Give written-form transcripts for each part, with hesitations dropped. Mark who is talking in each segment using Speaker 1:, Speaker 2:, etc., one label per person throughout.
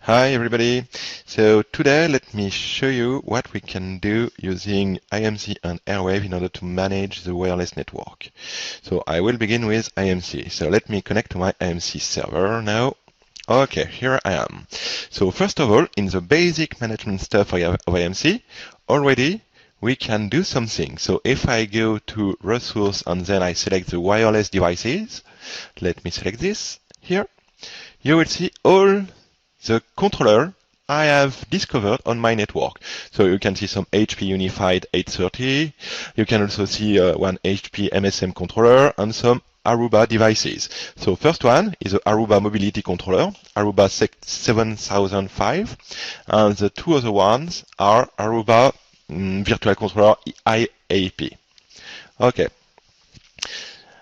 Speaker 1: Hi everybody. So today let me show you what we can do using iMC and AirWave in order to manage the wireless network. So I will begin with iMC. So let me connect to my iMC server now. Okay, here I am. So first of all, in the basic management stuff of iMC, already we can do something. So if I go to resource and then I select the wireless devices, let me select this here, you will see all the controller I have discovered on my network. So you can see some HP Unified 830. You can also see one HP MSM controller and some Aruba devices. So first one is the Aruba Mobility Controller, Aruba 7005, and the two other ones are Aruba Virtual Controller IAP. Okay.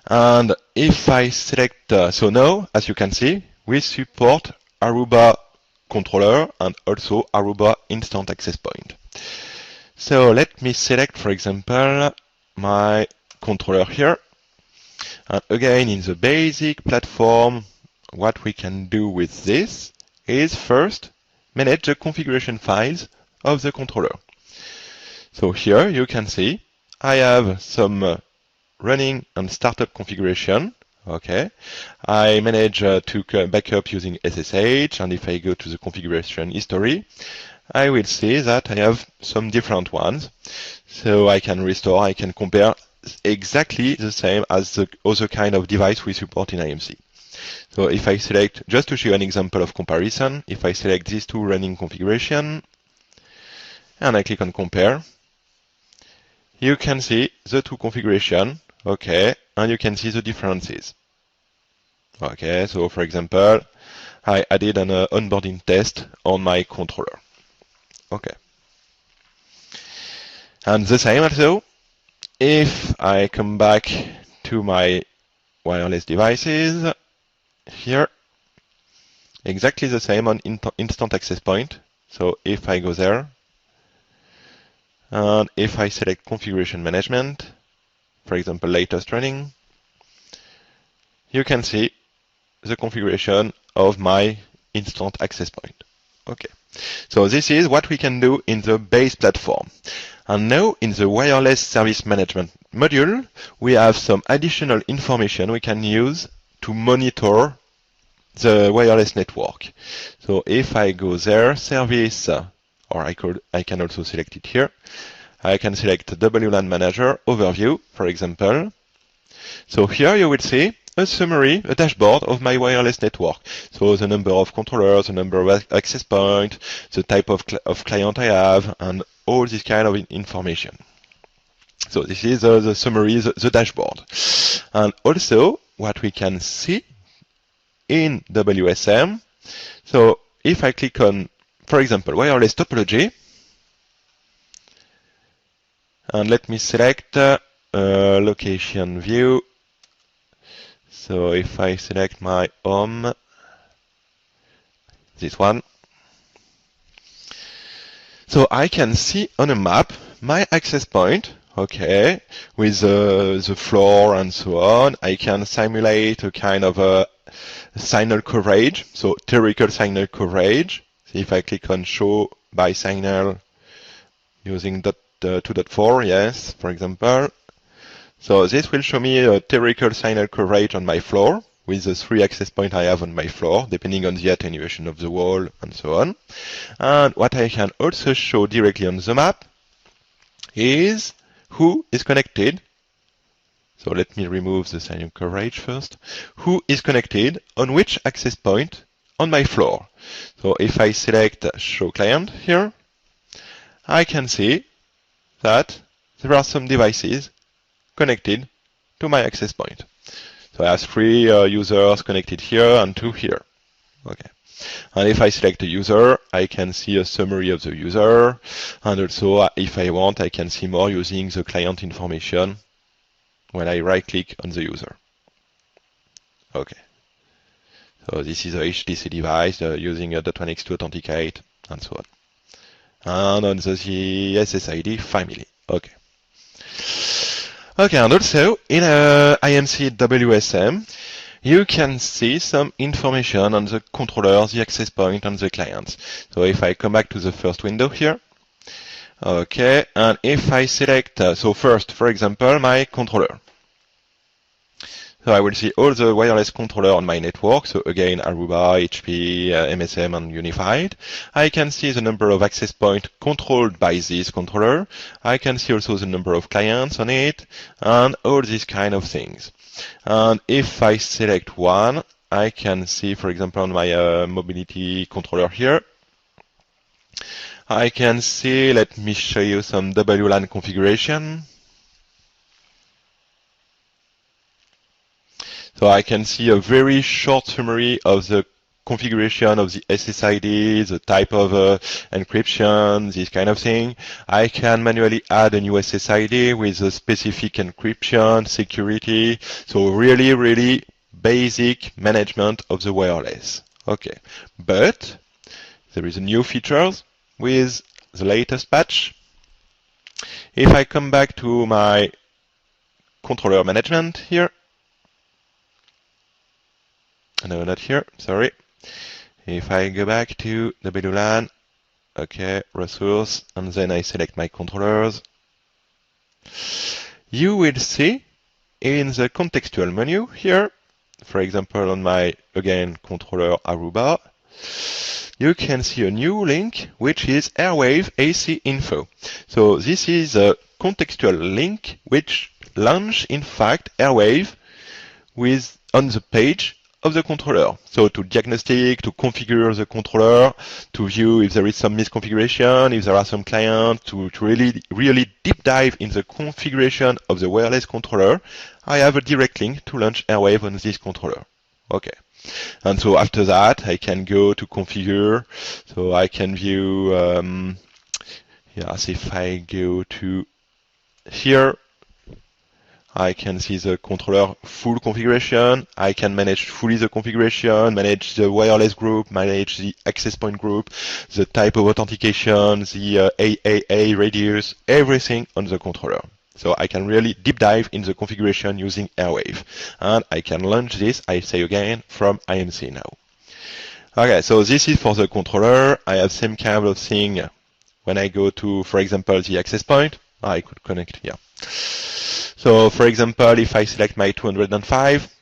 Speaker 1: And if I select, so now, as you can see, we support Aruba controller and also Aruba Instant Access Point. So let me select, for example, my controller here. And again, in the basic platform, what we can do with this is first manage the configuration files of the controller. So here you can see I have some running and startup configuration. Okay, I manage to backup using SSH, and if I go to the configuration history, I will see that I have some different ones. So I can restore, I can compare exactly the same as the other kind of device we support in iMC. So if I select, just to show you an example of comparison, if I select these two running configuration, and I click on compare, you can see the two configuration. Okay, and you can see the differences. Okay, so for example, I added an onboarding test on my controller. Okay. And the same also, if I come back to my wireless devices, here, exactly the same on Instant Access Point. So if I go there, and if I select Configuration Management, for example, latest running, you can see the configuration of my instant access point. Okay, so this is what we can do in the base platform. And now in the wireless service management module, we have some additional information we can use to monitor the wireless network. So if I go there, service, or I can also select it here. I can select WLAN Manager Overview, for example. So here you will see a summary, a dashboard of my wireless network. So the number of controllers, the number of access points, the type of client I have, and all this kind of information. So this is the summary, the dashboard. And also what we can see in WSM. So if I click on, for example, wireless topology, and let me select location view. So if I select my home, this one, so I can see on a map my access point, okay, with the floor and so on. I can simulate a kind of a signal coverage, so theoretical signal coverage. So if I click on show by signal using 2.4, yes, for example. So this will show me a theoretical signal coverage on my floor with the 3 access points I have on my floor, depending on the attenuation of the wall and so on. And what I can also show directly on the map is who is connected. So let me remove the signal coverage first. Who is connected on which access point on my floor. So if I select show client here, I can see that there are some devices connected to my access point. So I have 3 users connected here and 2 here. Okay. And if I select a user, I can see a summary of the user. And also, if I want, I can see more using the client information when I right-click on the user. Okay. So this is a HTC device using a .1x2 authenticate and so on. And on the SSID family. Okay. Okay, and also in iMC WSM, you can see some information on the controller, the access point, and the clients. So if I come back to the first window here, okay, and if I select, so first, for example, my controller. So I will see all the wireless controller on my network. So again, Aruba, HP, MSM, and Unified. I can see the number of access points controlled by this controller. I can see also the number of clients on it, and all these kind of things. And if I select one, I can see, for example, on my mobility controller here, I can see, let me show you some WLAN configuration. So I can see a very short summary of the configuration of the SSID, the type of encryption, this kind of thing. I can manually add a new SSID with a specific encryption, security. So really, really basic management of the wireless. Okay, but there is a new features with the latest patch. If I come back to my controller management here, no, not here, sorry. If I go back to WLAN, okay, resource, and then I select my controllers, you will see in the contextual menu here, for example, on my, again, controller Aruba, you can see a new link, which is AirWave AC info. So this is a contextual link which launch, in fact, AirWave with on the page of the controller. So to diagnostic, to configure the controller, to view if there is some misconfiguration, if there are some clients, to really deep dive in the configuration of the wireless controller, I have a direct link to launch AirWave on this controller. Okay. And so after that, I can go to configure. So I can view, yes, if I go to here, I can see the controller full configuration. I can manage fully the configuration, manage the wireless group, manage the access point group, the type of authentication, the AAA radius, everything on the controller. So I can really deep dive in the configuration using AirWave. And I can launch this, I say again, from iMC now. Okay, so this is for the controller. I have same kind of thing when I go to, for example, the access point. I could connect here. So, for example, if I select my 205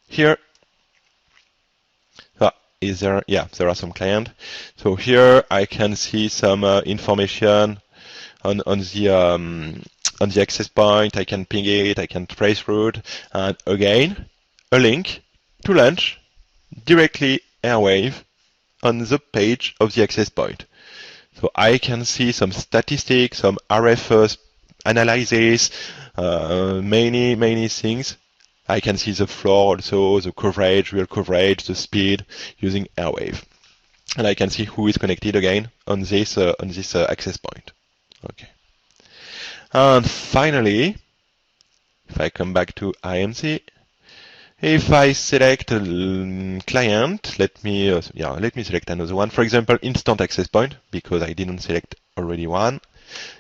Speaker 1: here, is there? Yeah, there are some clients. So here I can see some information on the access point. I can ping it. I can trace route, and again a link to launch directly AirWave on the page of the access point. So I can see some statistics, some RF analysis, many things. I can see the floor also, the coverage, real coverage, the speed using AirWave. And I can see who is connected again on this access point. Okay. And finally, if I come back to iMC, if I select a client, let me select another one. For example, instant access point, because I didn't select already one.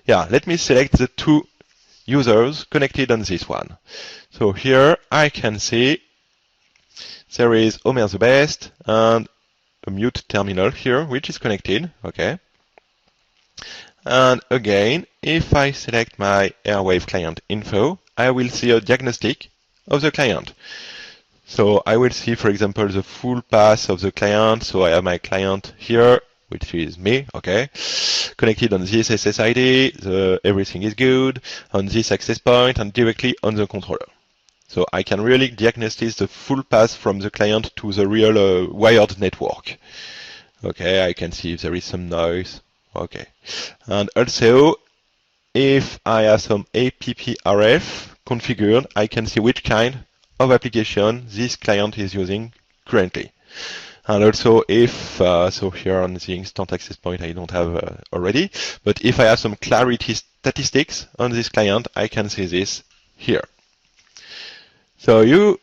Speaker 1: Yeah, let me select the two users connected on this one. So here I can see there is Omer the Best and a mute terminal here, which is connected. Okay. And again, if I select my AirWave client info, I will see a diagnostic of the client. So I will see, for example, the full path of the client. So I have my client here, which is me, okay, connected on this SSID, everything is good, on this access point, and directly on the controller. So I can really diagnose the full path from the client to the real wired network. Okay, I can see if there is some noise. Okay. And also, if I have some APPRF configured, I can see which kind of application this client is using currently. And also if, so here on the instant access point I don't have already, but if I have some clarity statistics on this client, I can see this here. So you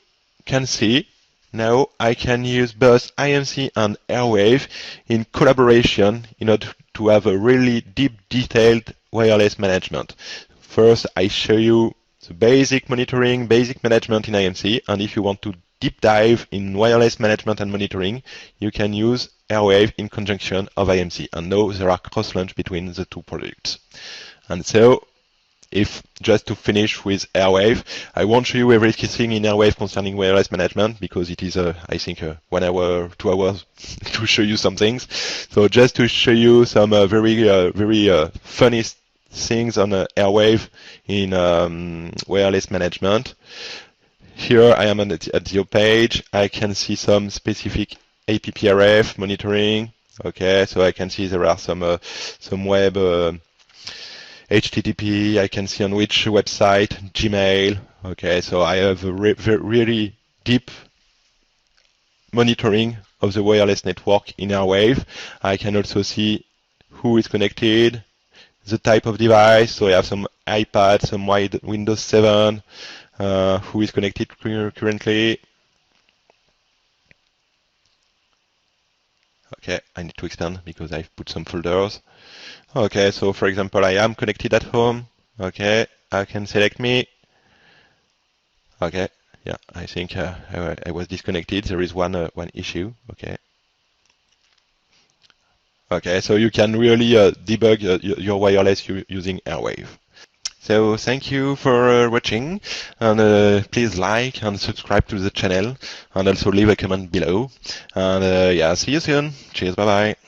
Speaker 1: can see now I can use both iMC and AirWave in collaboration in order to have a really deep, detailed wireless management. First, I show you the basic monitoring, basic management in iMC, and if you want to deep dive in wireless management and monitoring, you can use AirWave in conjunction of iMC. And now there are cross-launch between the two products. And so, if just to finish with AirWave, I won't show you everything in AirWave concerning wireless management because it is, I think, 1 hour, 2 hours to show you some things. So just to show you some very funny things on AirWave in wireless management. Here I am at the page. I can see some specific APPRF monitoring. Okay, so I can see there are some web HTTP. I can see on which website, Gmail. Okay, so I have a really deep monitoring of the wireless network in AirWave. I can also see who is connected, the type of device. So I have some iPad, some Windows 7, who is connected currently. Okay, I need to expand because I've put some folders. Okay, so for example, I am connected at home. Okay, I can select me. Okay, yeah, I think I was disconnected. There is one issue. Okay. Okay, so you can really debug your wireless using AirWave. So thank you for watching, and please like and subscribe to the channel, and also leave a comment below. And yeah, see you soon. Cheers, bye bye.